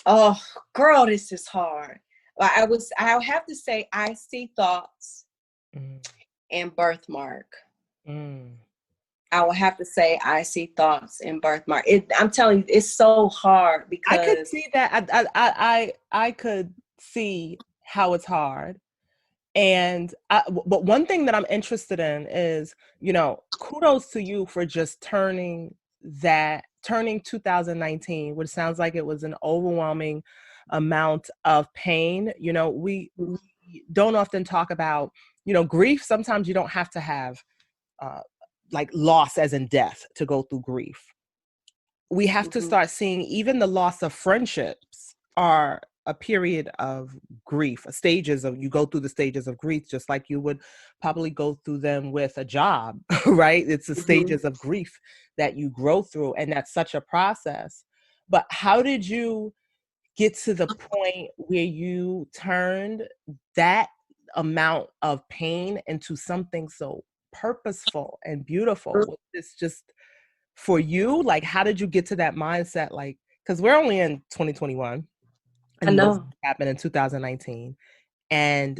oh, girl, this is hard. I'll have to say I See Thoughts and Birthmark. I will have to say I See Thoughts and Birthmark. I'm telling you, it's so hard, because I could see that. I could see how it's hard. But one thing that I'm interested in is, kudos to you for just turning 2019, which sounds like it was an overwhelming amount of pain. We don't often talk about, grief. Sometimes you don't have to have like loss as in death to go through grief. We have to start seeing even the loss of friendships are a period of grief, you go through the stages of grief, just like you would probably go through them with a job, right? It's the stages of grief that you grow through, and that's such a process. But how did you get to the point where you turned that amount of pain into something so purposeful and beautiful? Was this just for you? Like, how did you get to that mindset? Like, because we're only in 2021. And I know this happened in 2019, and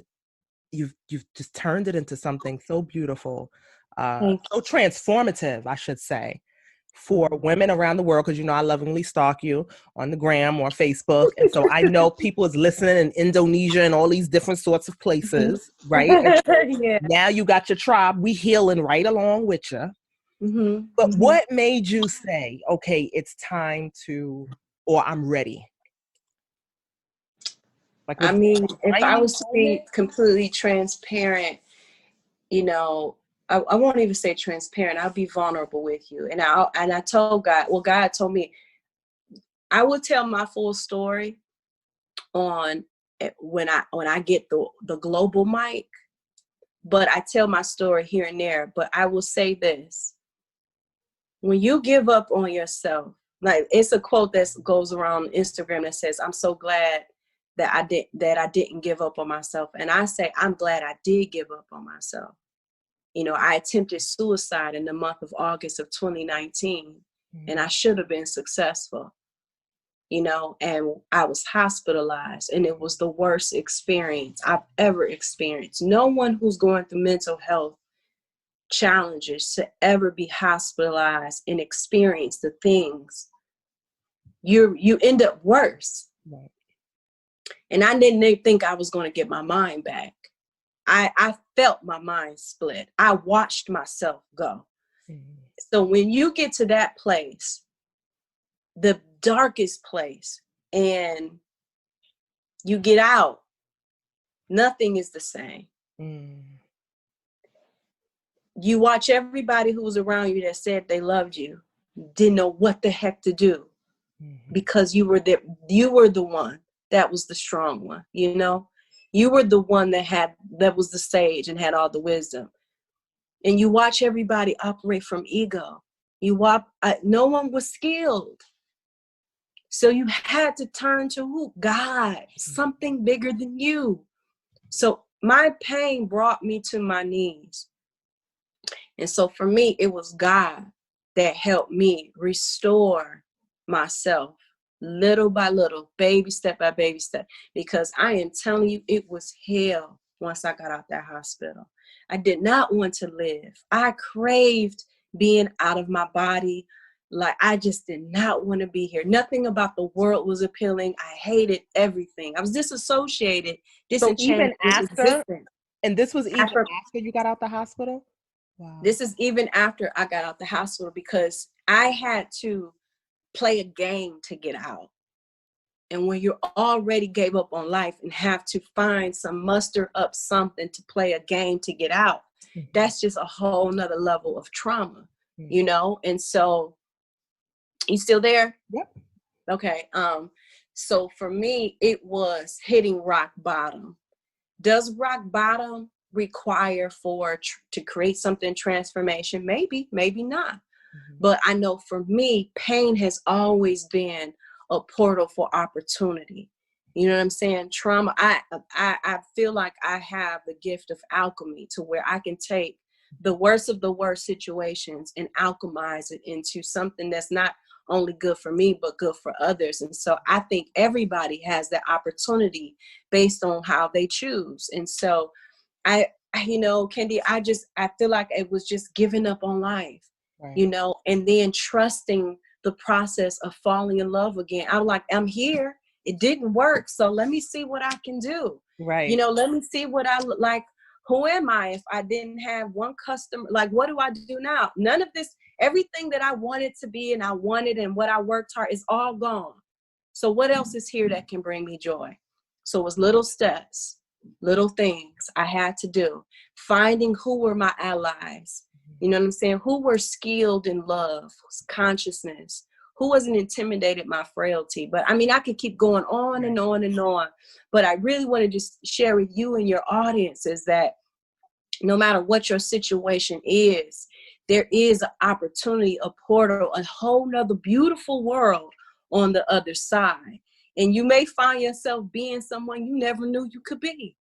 you've just turned it into something so beautiful, so transformative, I should say. for women around the world, because I lovingly stalk you on the gram or Facebook. And so I know people is listening in Indonesia and all these different sorts of places, right? And so Yeah. now you got your tribe. We healing right along with you. But what made you say, okay, it's time to, or I'm ready? Like, I mean, if I was to be completely transparent, I won't even say transparent. I'll be vulnerable with you. And I told God, well, God told me I will tell my full story on when I get the global mic, but I tell my story here and there. But I will say this: when you give up on yourself, like it's a quote that goes around Instagram that says, "I'm so glad that I didn't give up on myself." And I say, I'm glad I did give up on myself. I attempted suicide in the month of August of 2019, and I should have been successful, and I was hospitalized, and it was the worst experience I've ever experienced. No one who's going through mental health challenges to ever be hospitalized and experience the things you end up worse. Right. And I didn't think I was going to get my mind back. I felt my mind split. I watched myself go. So when you get to that place, the darkest place, and you get out, nothing is the same. You watch everybody who was around you that said they loved you, didn't know what the heck to do, because you were the one that was the strong one. You were the one that was the sage and had all the wisdom. And you watch everybody operate from ego. No one was skilled. So you had to turn to who? God, something bigger than you. So my pain brought me to my knees. And so for me, it was God that helped me restore myself little by little, baby step by baby step. Because I am telling you, it was hell once I got out that hospital. I did not want to live. I craved being out of my body. Like, I just did not want to be here. Nothing about the world was appealing. I hated everything. I was disassociated, disenchanted with existence. And this was even after you got out the hospital? Wow. This is even after I got out the hospital, because I had to play a game to get out. And when you already gave up on life and have to muster up something to play a game to get out, that's just a whole nother level of trauma, And so, you still there? Yep. Okay. So for me, it was hitting rock bottom. Does rock bottom require to create something transformation? Maybe not. But I know for me, pain has always been a portal for opportunity. You know what I'm saying? Trauma, I feel like I have the gift of alchemy, to where I can take the worst of the worst situations and alchemize it into something that's not only good for me, but good for others. And so I think everybody has that opportunity based on how they choose. And so Kendi, I feel like it was just giving up on life, right. And then trusting the process of falling in love again. I'm like, I'm here. It didn't work. So let me see what I can do. Right. Let me see what I look like. Who am I if I didn't have one customer? Like, what do I do now? None of this, everything that I wanted to be and I wanted and what I worked hard is all gone. So what else is here that can bring me joy? So it was little steps, little things I had to do. Finding who were my allies. You know what I'm saying? Who were skilled in love, consciousness, who wasn't intimidated by frailty. But I mean, I could keep going on and on and on. But I really want to just share with you and your audience is that no matter what your situation is, there is an opportunity, a portal, a whole nother beautiful world on the other side. And you may find yourself being someone you never knew you could be.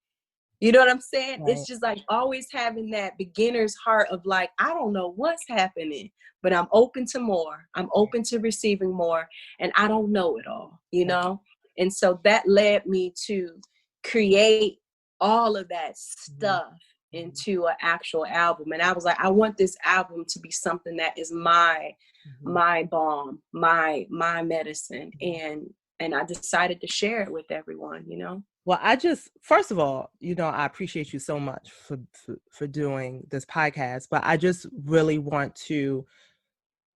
You know what I'm saying? Right. It's just like always having that beginner's heart of like, I don't know what's happening, but I'm open to more. I'm open to receiving more. And I don't know it all, And so that led me to create all of that stuff into an actual album. And I was like, I want this album to be something that is my balm, my medicine. And I decided to share it with everyone, you know. Well, first of all, I appreciate you so much for doing this podcast, but I just really want to,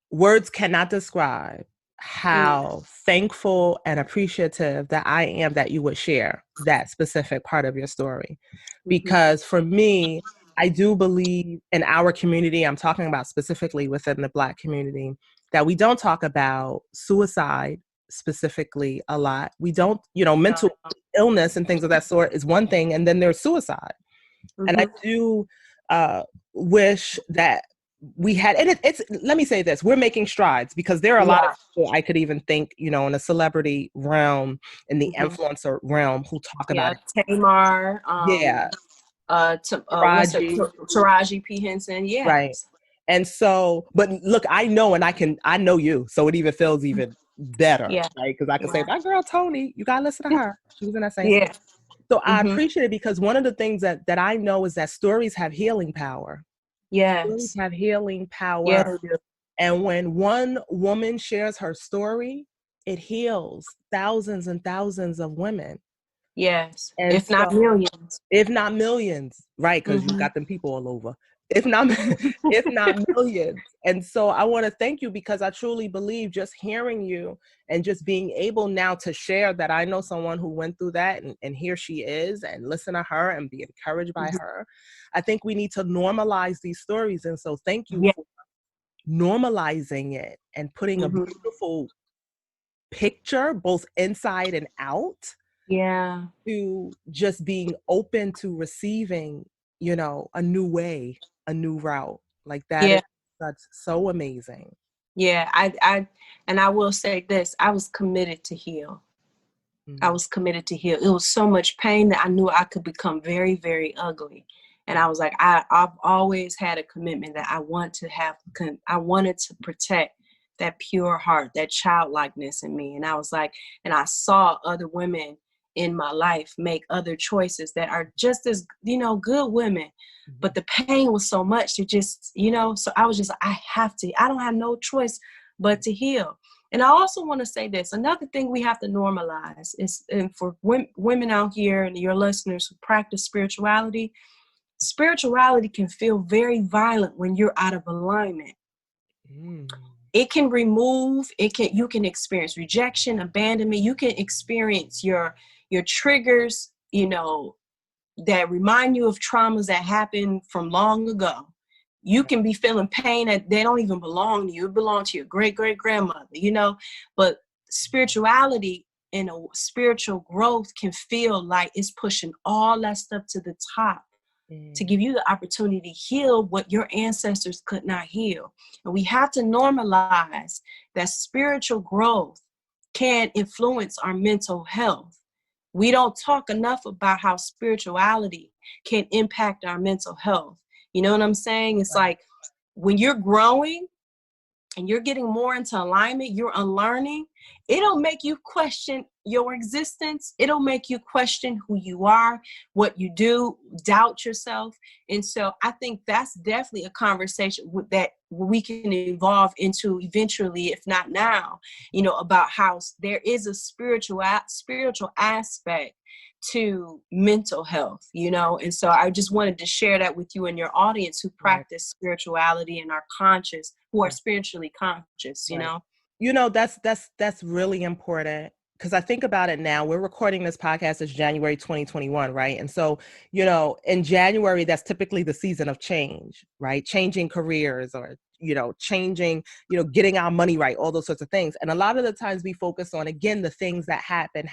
words cannot describe how thankful and appreciative that I am that you would share that specific part of your story. Because for me, I do believe in our community, I'm talking about specifically within the Black community, that we don't talk about suicide specifically a lot. We don't, mental illness and things of that sort is one thing, and then there's suicide. And I do wish that we had, and it's, let me say this, we're making strides, because there are a lot of people I could even think, in the celebrity realm, in the influencer realm, who talk about it. Tamar, Taraji P. Henson, right. And so, but look, I know you, so it even feels even better, right? Because I can say, my girl Toni, you gotta listen to her. She was in that same story. So I appreciate it, because one of the things that I know is that stories have healing power. Stories have healing power. And when one woman shares her story, it heals thousands and thousands of women. Yes. And if not millions. If not millions, right? Because you got them people all over. If not millions. And so I want to thank you, because I truly believe, just hearing you and just being able now to share that I know someone who went through that, and here she is, and listen to her and be encouraged by her. I think we need to normalize these stories. And so thank you for normalizing it and putting a beautiful picture, both inside and out. To just being open to receiving, a new way, a new route. Like that that's so amazing. I will say this, I was committed to heal. I was committed to heal. It was so much pain that I knew I could become very, very ugly. And I was like, I've always had a commitment that I wanted to protect that pure heart, that childlikeness in me. And I was like, and I saw other women in my life make other choices that are just as, good women. But the pain was so much to just, so I was just, I don't have no choice but to heal. And I also want to say this, another thing we have to normalize is, and for women out here and your listeners who practice spirituality can feel very violent when you're out of alignment. It can you can experience rejection, abandonment. You can experience your triggers, that remind you of traumas that happened from long ago. You can be feeling pain that they don't even belong to you. It belongs to your great-great-grandmother, but spirituality and a spiritual growth can feel like it's pushing all that stuff to the top to give you the opportunity to heal what your ancestors could not heal. And we have to normalize that spiritual growth can influence our mental health. We don't talk enough about how spirituality can impact our mental health. You know what I'm saying? It's like when you're growing and you're getting more into alignment, you're unlearning, it'll make you question your existence. It'll make you question who you are, what you do, doubt yourself. And so I think that's definitely a conversation that we can evolve into eventually, if not now, about how there is a spiritual aspect to mental health, and so I just wanted to share that with you and your audience who practice spirituality and are conscious, who are spiritually conscious, that's really important, because I think about it now. We're recording this podcast as January 2021, right? And so, in January, that's typically the season of change, right? Changing careers, or changing, getting our money right, all those sorts of things. And a lot of the times we focus on, again, the things that happen,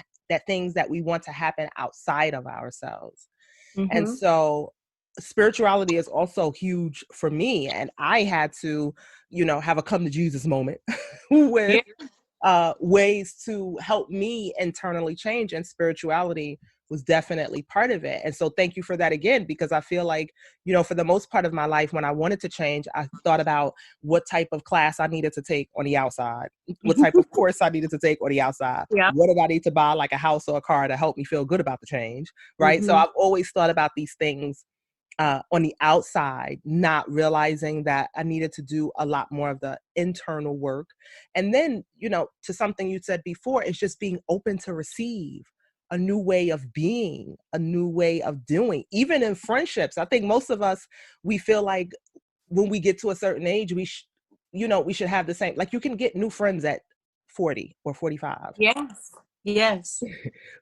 things that we want to happen outside of ourselves. And so spirituality is also huge for me. And I had to, have a come to Jesus moment with ways to help me internally change. And spirituality was definitely part of it. And so thank you for that again, because I feel like, for the most part of my life, when I wanted to change, I thought about what type of class I needed to take on the outside, what type of course I needed to take on the outside. What did I need to buy, like a house or a car, to help me feel good about the change, right? So I've always thought about these things on the outside, not realizing that I needed to do a lot more of the internal work. And then, to something you said before, it's just being open to receive a new way of being, a new way of doing, even in friendships. I think most of us, we feel like when we get to a certain age, we should have the same, like you can get new friends at 40 or 45. Yes. Yes.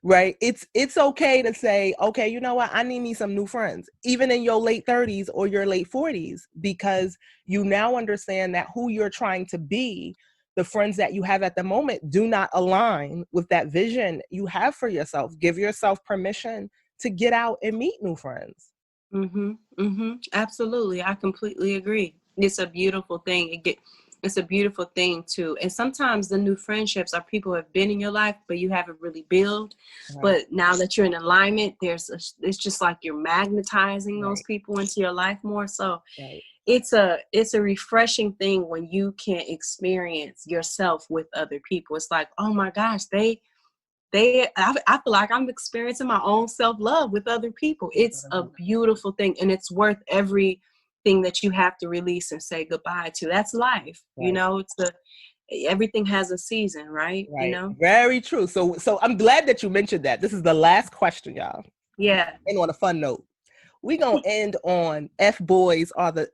Right? It's okay to say, okay, you know what? I need me some new friends, even in your late 30s or your late 40s, because you now understand that who you're trying to be, the friends that you have at the moment do not align with that vision you have for yourself. Give yourself permission to get out and meet new friends. Absolutely. I completely agree. It's a beautiful thing. It's a beautiful thing too. And sometimes the new friendships are people who have been in your life, but you haven't really built. Right. But now that you're in alignment, it's just like you're magnetizing Right. those people into your life more. So Right. it's a refreshing thing when you can experience yourself with other people. It's like, oh my gosh, I feel like I'm experiencing my own self-love with other people. It's a beautiful thing, and it's worth everything that you have to release and say goodbye to. That's life. Right. Everything has a season, right? Right. Very true. So I'm glad that you mentioned that. This is the last question, y'all. Yeah. And on a fun note, we're going to end on F boys are the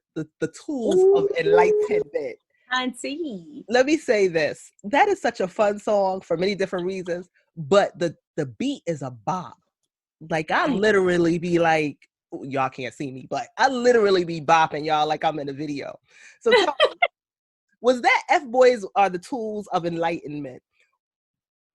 tools of enlightenment. Auntie. Let me say this. That is such a fun song for many different reasons, but the beat is a bop. Like I literally be like, y'all can't see me, but I literally be bopping y'all like I'm in a video. So tell me, was that F boys are the tools of enlightenment?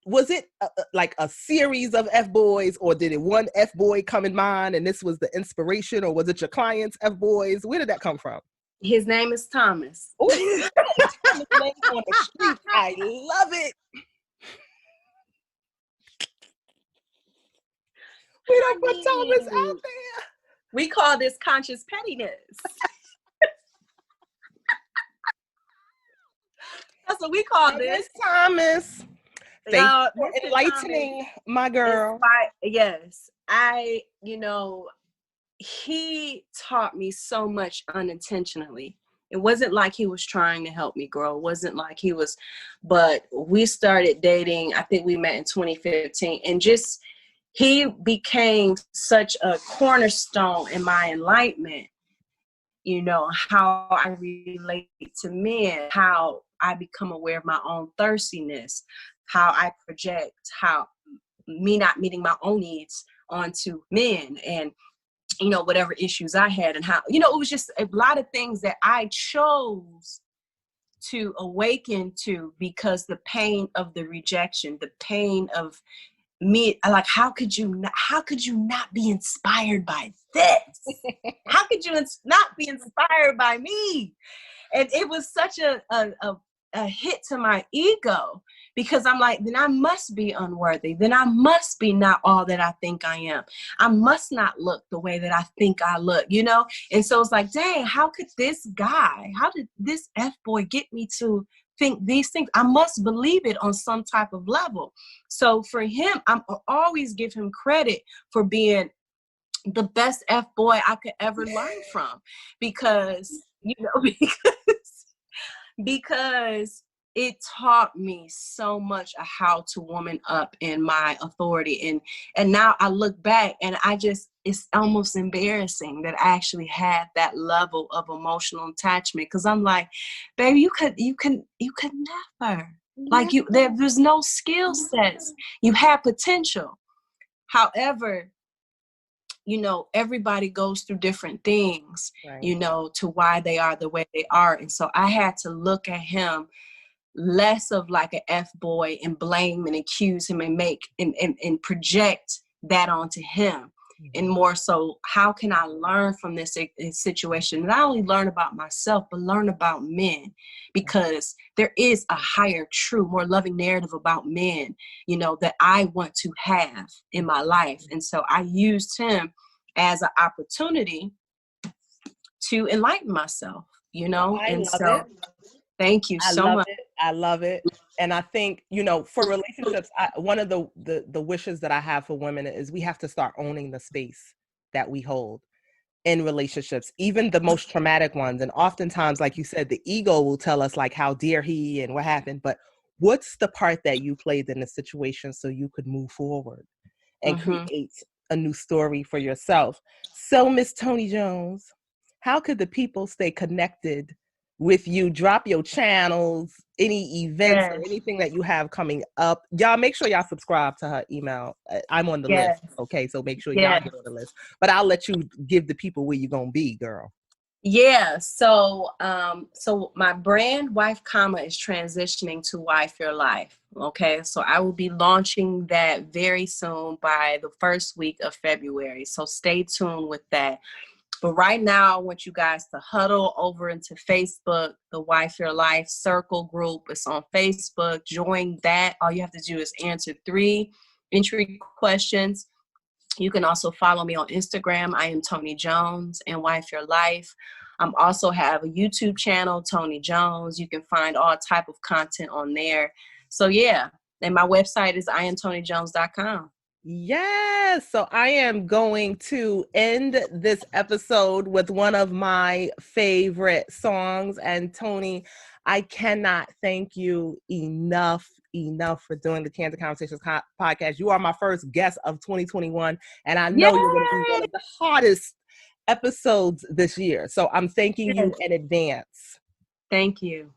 Was it like a series of F boys, or did it one F boy come in mind and this was the inspiration, or was it your clients F boys? Where did that come from? His name is Thomas. Thomas Lane on the street. I love it. We don't put Thomas out there. We call this conscious pettiness. That's what we call this. Thomas. Thank you for enlightening Thomas, my girl. Yes. He taught me so much unintentionally. It wasn't like he was trying to help me grow. It wasn't like but we started dating. I think we met in 2015, and he became such a cornerstone in my enlightenment. How I relate to men, how I become aware of my own thirstiness, how I project, how me not meeting my own needs onto men, and whatever issues I had, and how it was just a lot of things that I chose to awaken to, because the pain of the rejection, the pain of me, like, how could you not be inspired by this? How could you not be inspired by me? And it was such a hit to my ego, because I'm like, then I must be unworthy. Then I must be not all that I think I am. I must not look the way that I think I look, And so it's like, dang, how did this F boy get me to think these things? I must believe it on some type of level. So for him, I'm always give him credit for being the best F boy I could ever learn from, because because it taught me so much of how to woman up in my authority. And now I look back and it's almost embarrassing that I actually had that level of emotional attachment. Cause I'm like, baby, you could never. Like there's no skill sets. You have potential. However, everybody goes through different things, right, to why they are the way they are. And so I had to look at him less of like an F boy and blame and accuse him and make and project that onto him. Mm-hmm. And more so, how can I learn from this situation? Not only learn about myself, but learn about men, because there is a higher, true, more loving narrative about men, that I want to have in my life. And so I used him as an opportunity to enlighten myself, Thank you so much. I love it. And I think, for relationships, one of the wishes that I have for women is we have to start owning the space that we hold. in relationships, even the most traumatic ones. And oftentimes, like you said, the ego will tell us like how dare he and what happened. But what's the part that you played in the situation so you could move forward and create a new story for yourself? So, Miss Toni Jones, how could the people stay connected with you? Drop your channels, any events or Yes. anything that you have coming up. Y'all make sure y'all subscribe to her email. I'm on the Yes. list. Okay, so make sure y'all Yes. get on the list. But I'll let you give the people where you're gonna be, girl. Yeah. So my brand Wife Comma is transitioning to Wife Your Life. Okay. So I will be launching that very soon by the first week of February. So stay tuned with that. But right now, I want you guys to huddle over into Facebook, the Wife Your Life Circle group. It's on Facebook. Join that. All you have to do is answer 3 entry questions. You can also follow me on Instagram. I am Toni Jones and Wife Your Life. Also have a YouTube channel, Toni Jones. You can find all type of content on there. So yeah, and my website is iamtonijones.com. Yes. So I am going to end this episode with one of my favorite songs. And Toni, I cannot thank you enough for doing the Candid Conversations podcast. You are my first guest of 2021, and I know you're going to be one of the hottest episodes this year. So I'm thanking you in advance. Thank you.